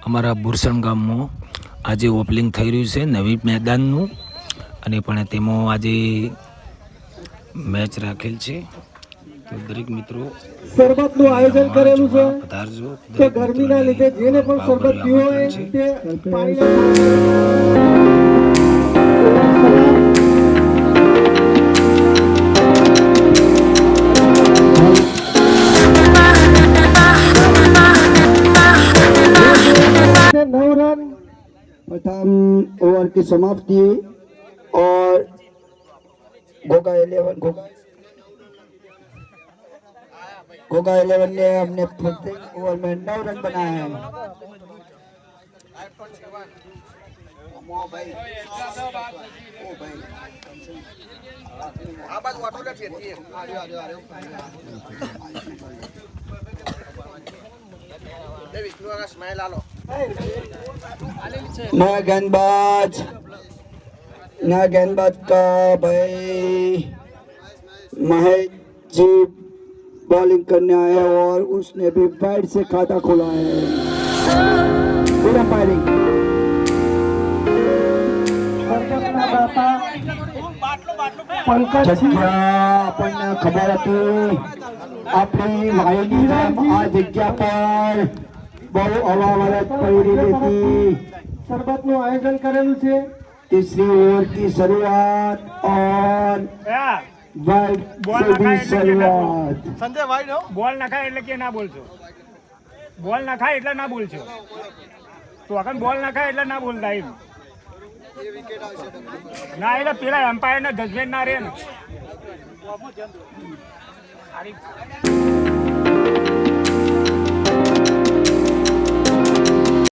અમારા બુરસણ ગામમાં આજે ઓપનિંગ થઈ રહ્યું છે નવી મેદાનનું, અને પણ તેમાં આજે મેચ રાખેલ છે. તો દરેક મિત્રો શરબતનું આયોજન કરેલું છે પધારજો. કે ગરમીના લીધે જેને પણ શરબત પીવો હોય તે प्रथम ओवर की समाप्ति और गोगा 11 ने अपने प्रत्येक ओवर में 9 रन बनाए हैं. नया गेंदबाज का भाई महेश जी बॉलिंग करने आए हैं और उसने भी बैट से खाता खोला है. पूरा फायरिंग આપણને ખબર હતી આપણી વાયડી આ જગ્યા પર બહુ અવાવરત પડી રહી હતી. શરબતનું આયોજન કરેલું છે. तीसरी ओवर की शुरुआत और वाइड से भी शुरुआत. संजय वाइड हो બોલ નખાય એટલે કે ના બોલશો, બોલ નખાય એટલે ના બોલશો, તો અગર બોલ નખાય એટલે ના બોલતા એમ ના, એટલે પેલા એમ્પાયર ને જજમેન્ટ ના રહે ને.